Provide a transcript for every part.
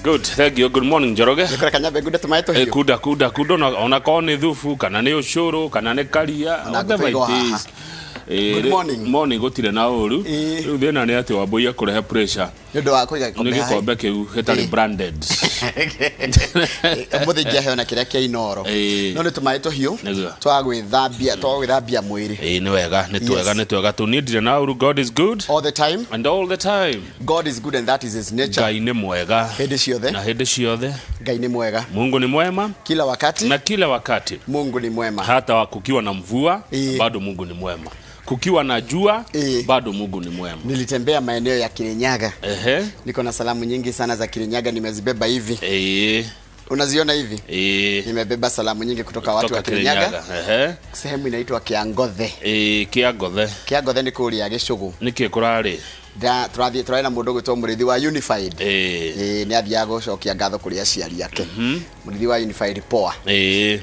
Good, thank you. Good morning, Njoroge. Nikora kanyabe guda tumaito hiyo. Kuda ona kone thufu kana ne ucuru kana ne karia. Whatever it is. Good morning. Morning gotire na uru. Riu thina ni ati waboia kurehe pressure. Ndio wako ikombe. Ni gikombe kiu hetari branded. Muthe jaheo na kiria kia inoro. No ni tumaito hiyo. Twagwithambia mwiri. Ni wega, ni twega tunidire na uru. God is good all the time. And all the time. God is good and that is his nature. Ngai ni mwega. Hedi ciothe. Na hedi ciothe. Ngai ni mwega. Mungu ni mwema kila wakati. Na kila wakati Mungu ni mwema. Hata kukiwa na mvua bado Mungu ni mwema. Kukiwa na jua bado Mungu ni mwema. Nilitembea maeneo ya Kirinyaga. Niko na salamu nyingi sana za Kirinyaga nimezibeba hivi. Unaziona hivi? Nimebeba salamu nyingi kutoka watu wa Kirinyaga. Sehemu inaitwa Kiangothe. Kiangothe ni kuria Gicugu. Niki kurari. Turathie na mundu gwitwo Murithi wa Unified. Ni athiaga gucokia ngatho kuri aciari yake. Murithi wa Unified poa.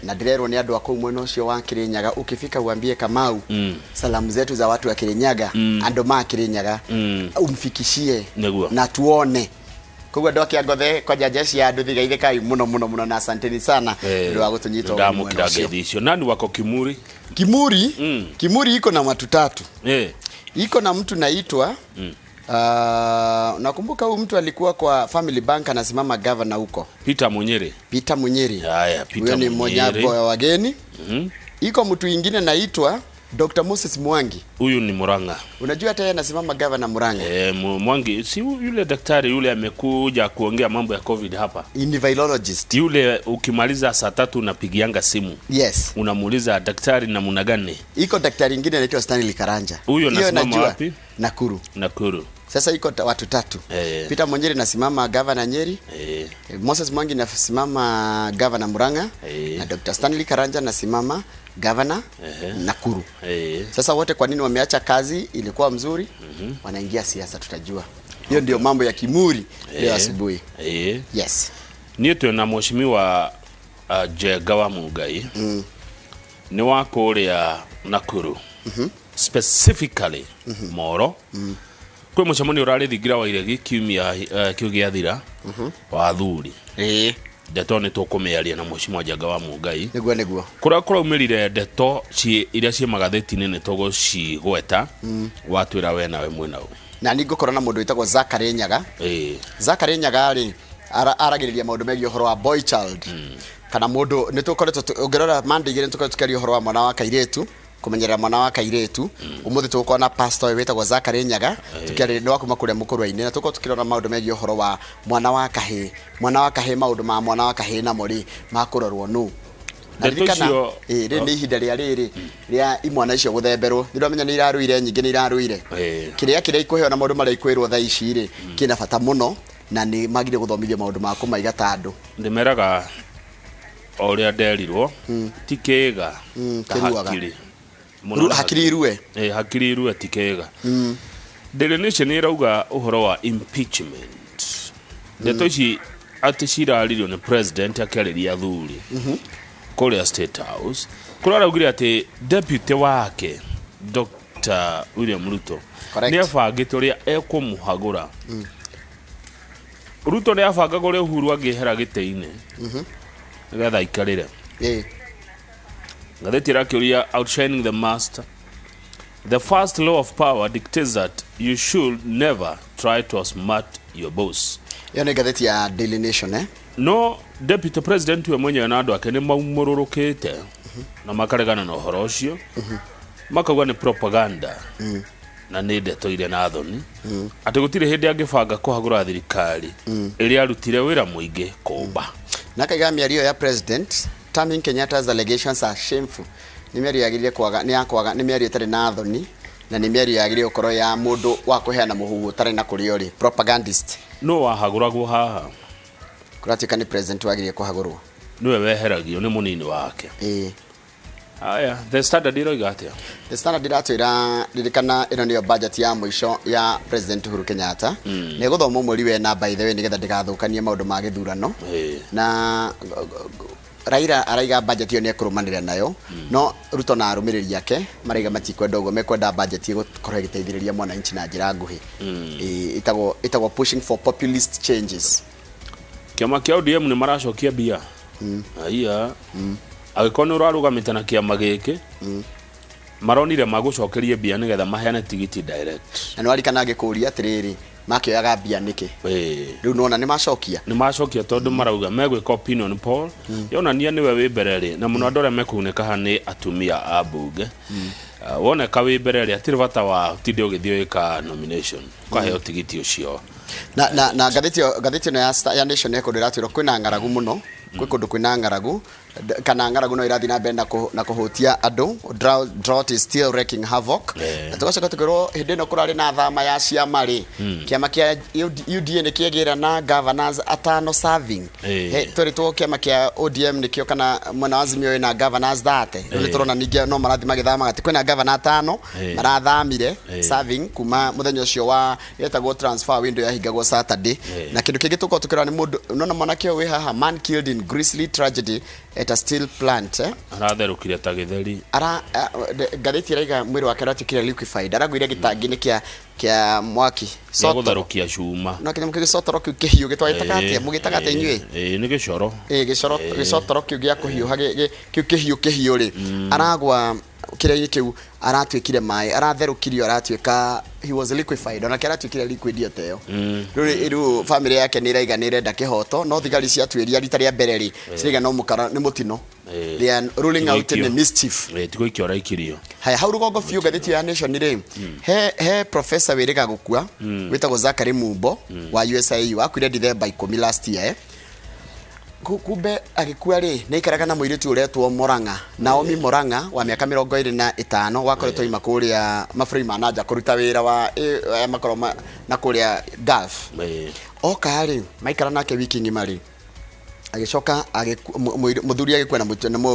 Na ndirerwo ni andu akuu mwena ucio wa Kirinyaga ukifika uambie Kamau salamu zetu za watu wa Kirinyaga andu ma Kirinyaga umfikishie na tuone. Kugwa ndo Kiangothe kwa jajeshi ya andu thigaithikai muno na asanteni sana ndio wagutunyita ndamu kidageithio. Nani wako Kimuri? Kimuri iko na watu tatu. Iko na mtu naitwa nakumbuka huyu mtu alikuwa kwa Family Bank anasimama governor huko. Peter Munyeri. Haya, Peter Munyeri. Ni mmoja wa wageni. Iko mtu mwingine naitwa Dr. Moses Mwangi. Huyu ni Muranga. Unajua hata yeye anasimama governor Muranga. Mwangi si yule daktari yule amekuja kuongea mambo ya COVID hapa. Virologist. Yule ukimaliza saa 3 unapigianga simu. Yes. Unamuuliza daktari namna gani? Iko daktari mwingine anaitwa Stanley Karanja. Huyo anasimama wapi? Nakuru. Sasa iko watu tatu. Peter Munyeri nasimama governor Nyeri. Moses Mwangi nasimama governor Muranga. Na Dr. Stanley Karanja nasimama governor Nakuru. Sasa wote kwa nini wameacha kazi ilikuwa mzuri? Wanaingia siasa tutajua. Hiyo ndio mambo ya Kimuri leo asubuhi. Yes. Nieto na mheshimiwa Jegawa Mugai. Ni wako ria Nakuru. Specifically Moro. Kwa mchamoni urari thigira wa ile kiumia kiugia thira wa thuri. Ndeto ni tukumearia na mheshimiwa Jegawa Mugai. Niguo. Kura umirire ndeto iria cie magatheti-ini ni togo cigweta watwira we nawe mwena u. Na ningukora na mundu witagwo Zakari Nyaga. Zakari Nyaga ri aragiriria maundu megie horo wa boy child. Kana mundu ni tukoretwo ungerora Monday igire tukoretwo tukiaria horo wa mwana wa kairetu kumenyera mwana wa kairetu umuthi tuko na pastor witagwo Zakari Nyaga tukiaria ni wakuma kuria mukuru-ini na tuko tukirona maundu megie horo wa mwana wa kahe maundu ma mwana wa kahe na mori makurorwo nu ndirikana ni ihinda ria imwana icio guthemberwo ndiromenya ni iraruire nyingi ni iraruire kiria ikuheo na maundu mari ikwirwo tha ici ri kina bata muno na ni magire guthomithia maundu ma kumaiga tandu ndimeraga oria nderirwo tikega hakiri hakiri irue hakiri irue tikega Daily Nation irauga uhoro wa impeachment ndeto ici ati ciraririo ni president akariria thuri Korea State House kurara ugire ati deputy wake Dr. William Ruto ni afagite uria ekumuhagura Ruto ni afanga gore Uhuru angihera gite-ini nigetha ikarire ngatheti rakiuria outshining the master. The first law of power dictates that you should never try to outsmart your boss. Hiyo ni gazeti ya Daily Nation No, deputy president we mwenye na andu ake ni maumururukite na makaregana na uhoro ucio makauga ni propaganda na ni ndeto ile na athoni ati gutire hindi angibanga kuhagura thirikari iria arutire wira muingi kumba na kaiga miario ya president Tamim Kenyatta's allegations are shameful. Ni miario yagirie kwaga ni akwaga ni miario tari na athoni na ni miario yagirie ukoro ya mundu wa kuheana muhugu tari na kuriori propagandist no wahaguragwo haha kuratika ni president wagirie kuhagurwo niwe weheragio ni munini wake Aya, the Standard iroiga atia? The Standard iratwira ririkana ino niyo budget ya mwisho ya President Uhuru Kenyatta. Ni guthoma mweri wena by the way nigetha ndigathukanie maundu ma githurano. Na Raila araiga budget iyo ni ekurumanira nayo no Ruto na arumiriri yake maraiga matikwenda ugo mekwenda budget igukorwo igiteithiriria mwananchi na njira nguhi. Itagwo pushing for populist changes. kiama kia ODM ni maracokia bia aya agikoni urarugamite na kiama giki maronire magucokerie bia nigetha maheane tigiti direct na wali kana ngikuria atiriri makioyaga bia niki riu nona ni macokia tondu marauga megwika opinion poll yonania niwe wi mbere na muno andore mekuneka hani atumia a bunge woneka wi mbere atiri bata wa tindi ugithioika nomination kwa heo tigiti ucio na gathiti no ya Nation eko ndiratwira kwina ngaragu muno kwi kundu kwina ngaragu kana ngaragu no irathi na mbere na kuhutia andu drought is still wreaking havoc tugacoka tukirwo hindi no kurari na thama ya ciama ri kiama kia UDA ni kiegira na governors atano serving turi kiama kia ODM ni kio kana mwana Azimio na governors thate ni turona ningi no marathi magithama gati kwina governor atano marathamire serving kuma muthenya ucio wa yetagwo transfer window ya hingagwo Saturday na kindu kingi tuko tukira ni mundu nona mwanake wi haha man killed in grisly tragedy at a steel plant aratherukire ta githeri gathiti raiga mwiri wake ratikire liquefied aragwire gitangi-ini kia mwaki so gutharukia cuma no kinyamu kigicotoro kiu kihiu gitwaitaga atia mugitaga inyui ni gicoro gicotoro kiu gia kuhiuha kiu kihiu ri aragwa kire kiu aratwikire mai aratherukirio aratwika he was liquefied ona kira twikire liquid yoteo riu family yake ni raiga ni renda kihoto no thigari cia twiria rita ria mbere ri ciriga no mukara ni mutino they are ruling out in the mischief tiko ikiora ikirio haya hau rugongo fiu gathiti ya Nation ri he professor wiriga gukua witagwo Zakari Mumbo wa USIU akwire December 10 last year kumbe agikua ri ni ikaraga na muiritu uretwo Moranga Naomi Moranga wa miaka 25 wakoretwo ima kuria mafrei manager kuruta wira wa makoroma na kuria Gulf oka ri maikara nake wiki ngima ri agicoka muthuri agikua na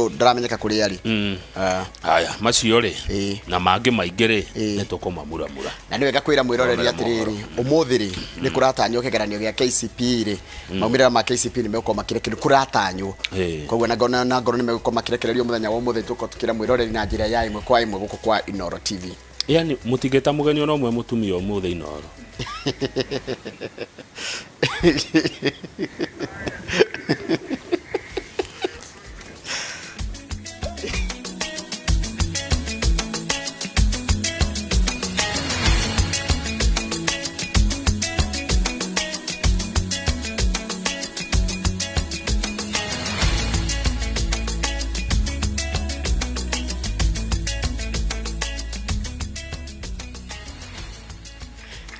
ndaramenyeka kuri ari haya macio ri na mangi maingire ni tukumamura na niwe gakwira mwiroreri atiriri umuthi ri ni kuratanyo kegeranio gia KCP ri maumirira ma KCP ni meko makirekerio kuratanyo koguo na ngoro ni meko makirekerio muthenya wa umuthi tuko tukira mwiroreri na njira ya imwe kwa imwe guko kwa Inoro TV yani mutigeta mugenyo no mwe mutumia umuthi Inoro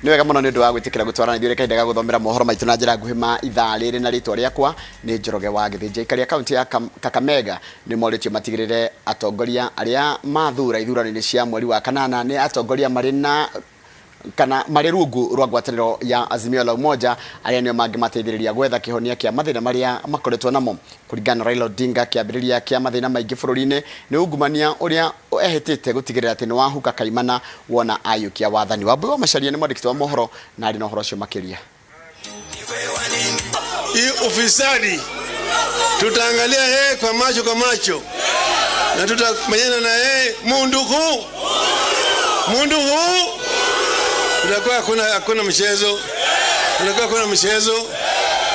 niwega muno ni ndu wa gwitikira gutwarana ithuire kaindaga guthomera mohoro maitu na njira nguhi ma ithaa riri na ritwa riakwa ni Njoroge wa Githinji ikaria kaunti ya Kakamega ni moritio matigirire atongoria aria mathura ithurano-ini cia mweri wa kanana ni atongoria mari na kana mari rungu rwa ngwataniro ya Azimio la Umoja aria nio mangimateithiriria gwetha kihonia kia mathina maria makoretwo namo kuringana Raila Odinga kiambiriria kia mathina maingi bururi-ini ni ungumania uria ehitite gutigirira ati ni wahuka kaimana wona ayukia wathani wa Mbuga Macharia ni mwandiki wa mohoro na ari na horo cio makiria hii ufisadi tutaangalia yeye kwa macho na tutamenyana na yeye mundu huu tutakuwa hakuna mchezo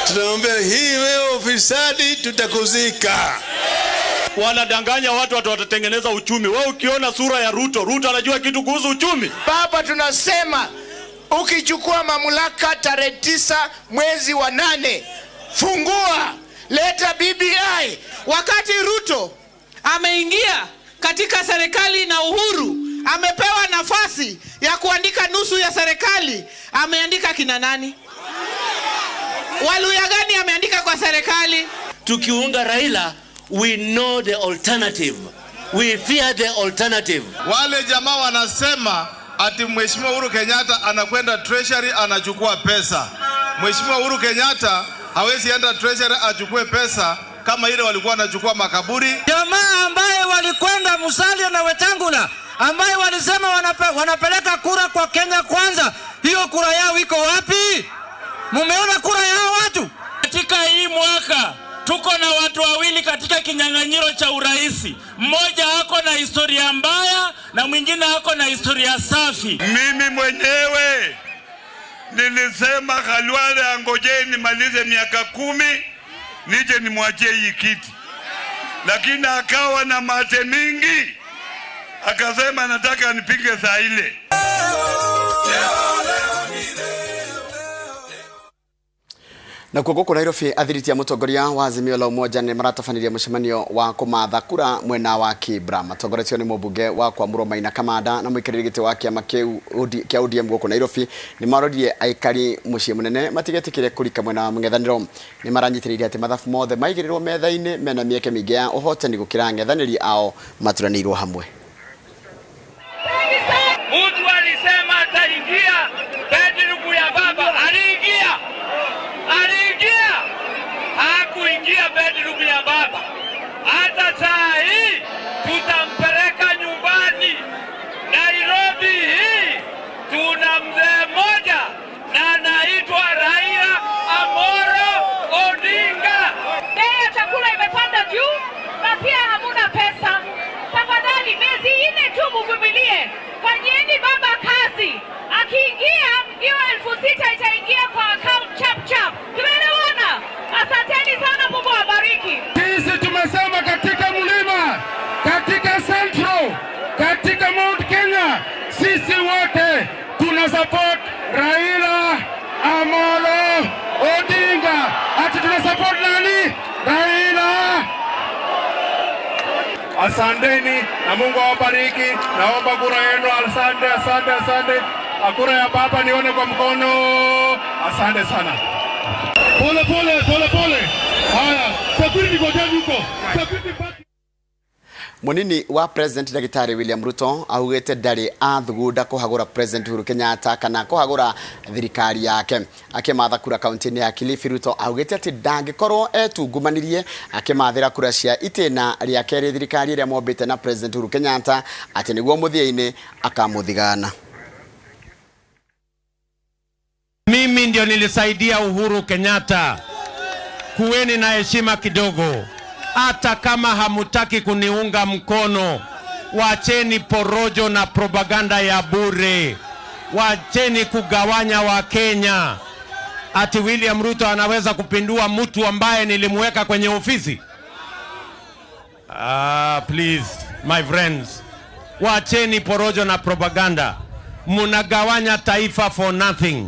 tunaomba hii wewe ufisadi tutakuzika. Wanadanganya watu watatengeneza uchumi. Wewe ukiona sura ya Ruto anajua kitu kuhusu uchumi. Baba, tunasema ukichukua mamlaka tarehe 9 mwezi wa 8 fungua, leta BBI. Wakati Ruto ameingia katika serikali na Uhuru amepewa nafasi ya kuandika nusu ya serikali, ameandika kina nani? Waluya gani ameandika kwa serikali? Tukiunga Raila, we know the alternative. We fear the alternative. Wale jamaa wanasema ati Mheshimiwa Uhuru Kenyatta anakwenda treasury anachukua pesa. Mheshimiwa Uhuru Kenyatta hawezi enda treasury achukue pesa kama ile walikuwa wanachukua makaburi. Jamaa ambaye walikwenda Musalia na Wetangula, ambaye walisema wanapeleka kura kwa Kenya Kwanza, hiyo kura yao iko wapi? Mumeona kura yao watu? Katika hii mwaka tuko na watu wawili katika kinyang'anyiro cha uraisi. Mmoja ako na historia mbaya na mwingine ako na historia safi. Mimi mwenyewe Nilisema Khalwale angojeni nimalize miaka 10 nije nimwachie hii kiti, lakini akawa na mate mingi, akasema nataka nipige saa ile. Na kuko Nairobi athiriti ya mutongoria wa Azimio la Umoja ni maratafaniria mucemanio wa kumatha kura mwena wa Kibra. Matongoretio ni mubunge wa Kwamuro Maina Kamanda na mwikiriri giti wa kiama kia ODM guko Nairobi ni marorie aikari mucii munene matigetikire kurika mwena wa mung'ethaniro. Ni maranyitiririe ati mathabu mothe maigirirwo metha-ini mena mieke mingi ya uhotani gukira ng'ethaniri ao maturanirwo hamwe. Mtu alisema ataingia bedroom ya baba, aliingia. Hakuingia bedroom ya baba. Hata saa hii tutampeleka nyumbani. Nairobi hii tuna mzee mmoja na anaitwa Raila Amolo Odinga. Bei ya chakula imepanda juu na pia hamuna pesa. Tafadhali miezi 4 tu mvumilie. Fanyeni baba kazi. Akiingia hiyo 6,000 itaingia kwa account chap chap. Tumeelewana? Asanteni sana, Mungu awabariki. Sisi tumesema katika mlima, katika Central, katika Mount Kenya, sisi wote tuna support Raila Amolo Odinga. Ati tuna support nani? Raila. Asanteni na Mungu awabariki. Naomba kura yenu. Asante. Kura ya baba nione kwa mkono. Asante sana. Pole. Haya, security kwa jani huko. Munini wa President Daktari William Ruto augete ndari athuguda kuhagura President Uhuru Kenyatta kana kuhagura thirikari yake. Akimatha kura kaunti-ini ya Kilifi, Ruto augete ati ndangikorwo etungumanirie akimathira kura cia itena ria keri thirikari ria mombite na President Uhuru Kenyatta ati niguo muthia-ini akamuthigana. Mimi ndio nilisaidia Uhuru Kenyatta. Kuweni na heshima kidogo. Hata kama hamutaki kuniunga mkono, wacheni porojo na propaganda ya bure. Wacheni kugawanya wa Kenya. Ati William Ruto anaweza kupindua mtu ambaye nilimweka kwenye ofisi? Please, my friends. Wacheni porojo na propaganda. Munagawanya taifa for nothing.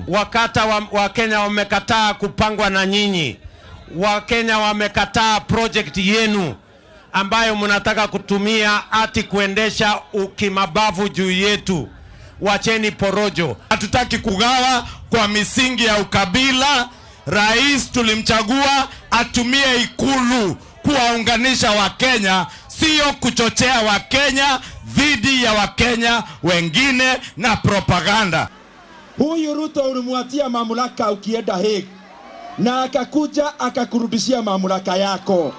Wa Kenya wamekataa kupangwa na nyinyi. Wa Kenya wamekataa project yenu ambayo mnataka kutumia ati kuendesha ukimabavu juu yetu. Wacheni porojo. Hatutaki kugawa kwa misingi ya ukabila. Rais tulimchagua atumie Ikulu kuwaunganisha Wakenya, sio kuchochea Wakenya dhidi ya Wakenya wengine na propaganda. Huyu Ruto ulimwatia mamlaka ukienda Hague na akakuja akakurudishia mamlaka yako.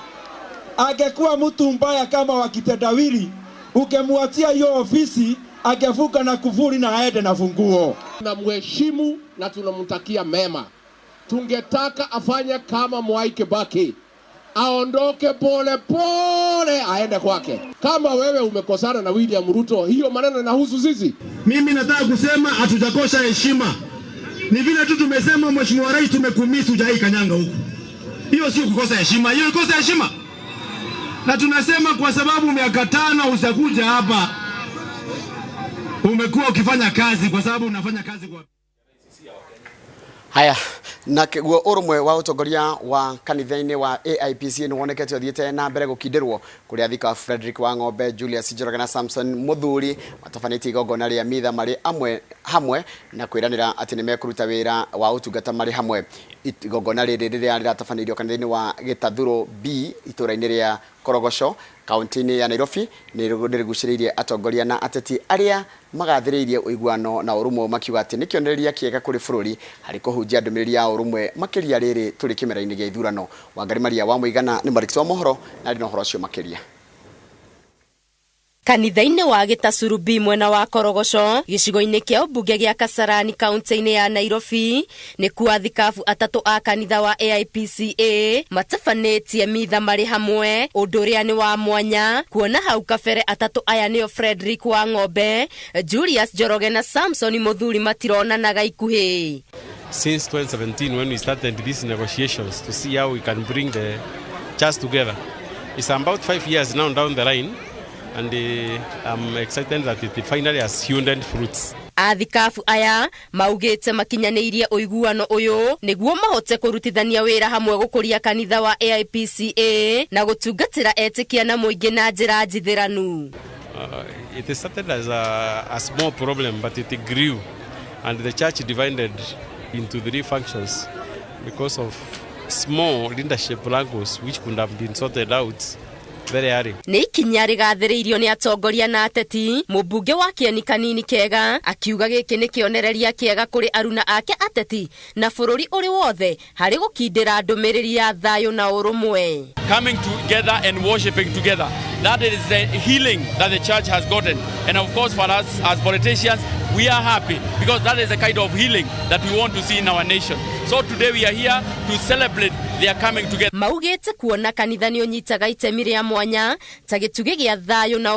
Angekuwa mtu mbaya kama wakitendawili, ukemwatia hiyo ofisi angevuka na kuvuli na aende na funguo. Tunamheshimu na tunamtakia mema. Tungetaka afanye kama Mwai Kibaki, aondoke pole aende kwake. Kama wewe umekosana na William Ruto, hiyo maneno yanahusu sisi. Mimi nataka kusema hatujakosha heshima. Ni vile tu tumesema Mheshimiwa Rais tumekumisi hujai kanyanga huko. Hiyo sio kukosa heshima, hiyo ikosa heshima. Na tunasema kwa sababu miaka 5 usakuja hapa, umekuwa ukifanya kazi kwa sababu unafanya kazi kwa Haya, na guo urumwe wa utongoria wa kanitha-ini wa AIPC ni wonekete othiete na mbere gukindirwo kuria thika Frederick Wang'ombe, Julius Njoroge na Samson Muthuri matafanĩtie igongona ria mitha mari hamwe na kwiranira ati nimekuruta wira wa utungata mari hamwe. Igongona riri riria riratafanĩirio kanitha-ini wa Gĩtathũrũ B itura-ini ria Korogosho kaunti-ini ya Nairobi ni rigucĩrĩirie atongoria na ateti aria magathĩrĩirie uiguano na urumwe makiuga ati ni kĩonereria kĩega kũrĩ bũrũri harĩ kũhunjia ndũmĩrĩri ya urumwe makĩria rĩrĩ tũrĩ kĩmera-inĩ gĩa ithurano. Wangari Maria wa Mũigana ni mwandĩki wa mohoro na rĩ na ũhoro ũcio makĩria. Kanitha-inĩ wa Gĩtacurubi mwena wa Korogoco gĩcigo-inĩ kĩa ũmbunge gĩa Kasarani kaunti-inĩ ya Nairobi nĩkuo athikabu atatũ a kanitha wa AIPCA matabanĩtie mitha marĩ hamwe, ũndũ ũrĩa nĩ wa mwanya kuona hau kabere atatũ aya nĩo Frederick Wang'ombe, Julius Njoroge na Samson Muthuri matironanaga ikuhĩ. Since 2017 when we started these negotiations to see how we can bring the church together. It's about 5 years now down the line. And I'm excited that it finally has yielded fruits. Athikabu aya maugĩte makinyanĩirie ũiguano ũyũ nĩguo mahote kũrutithania wĩra hamwe gũkũria kanitha wa AIPCA na gũtungatĩra etĩkia na mũingĩ na njĩra njithĩranu. It started as a small problem, but it grew, and the church divided into 3 functions because of small leadership wrangles which could have been sorted out. Nĩ ikinya rĩgathĩrĩirio nĩ atongoria na ateti. Mũmbunge wa Kĩeni Kanini Kega akiuga gĩkĩ nĩ kĩonereria kĩega kũrĩ aruna ake ateti na bũrũri ũrĩ wothe harĩ gũkindĩra ndũmĩrĩri ya thayũ na ũrũmwe. Coming together and worshiping together, that is the healing that the church has gotten, and of course for us as politicians we are happy because that is the kind of healing that we want to see in our nation. So today we are here to celebrate their coming together. Maugĩte kuona kanitha nĩ ũnyitaga itemi rĩa mwanya ta gĩtugĩ gĩa thayũ na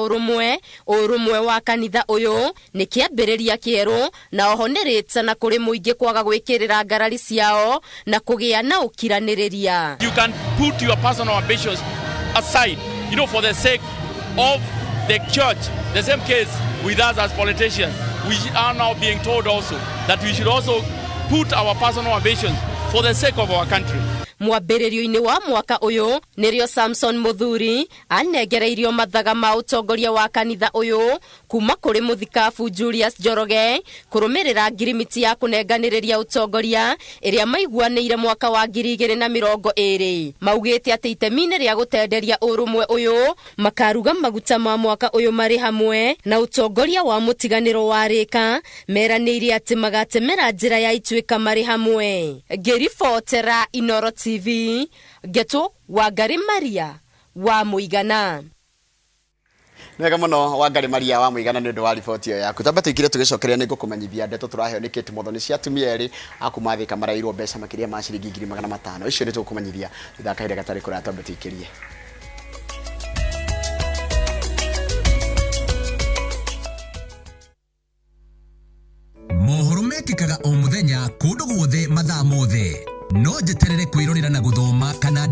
ũrũmwe wa kanitha ũyũ nĩ kĩambĩrĩria kĩerũ na oho nĩrĩte na kũrĩ mũingĩ kwaga gwĩkĩrĩra ngarari ciao na kũgĩa na ũkiranĩrĩria. You can put your personal ambitions aside, for the sake of the church. The same case with us as politicians. We are now being told also that we should also put our personal ambitions for the sake of our country. Mwambĩrĩrio-inĩ wa mwaka ũyũ nĩrĩo Samson Muthuri anengereirio mathaga ma ũtongoria wa kanitha ũyũ kuma kũrĩ mũthikabu Julius Njoroge kũrũmĩrĩra ngirimiti ya kũnenganĩrĩria ũtongoria ĩrĩa maiguanĩire mwaka wa 2020. Maugĩte atĩ itemi-inĩ rĩa gũtenderia ũrũmwe ũyũ makaruga maguta ma mwaka ũyũ marĩ hamwe na ũtongoria wa mũtiganĩro wa rĩka meranĩire atĩ magatemera njĩra ya ituĩka marĩ hamwe. Ngĩribotera Inooro TV, Geto Wangari Maria wa Mũigana. Nega mũno Wangari Maria wa Mũigana nĩ ũndũ wa riboti ĩyo yaku. Tamba tũingĩre tũgĩcokeria nĩ ngũkũmenyithia ndeto tũraheo nĩ Kate Motho nĩ cia atumia erĩ akumathĩka marairwo mbeca makĩria ma ciringi 500,000. Icio nĩ tũkũmenyithia thutha kahinda gatarĩ kũraya twambe tũikĩrie. Mohoro mekĩkaga o mũthenya kũndũ guothe mathaa mothe. No njeterere kwĩrorera na gũthoma kana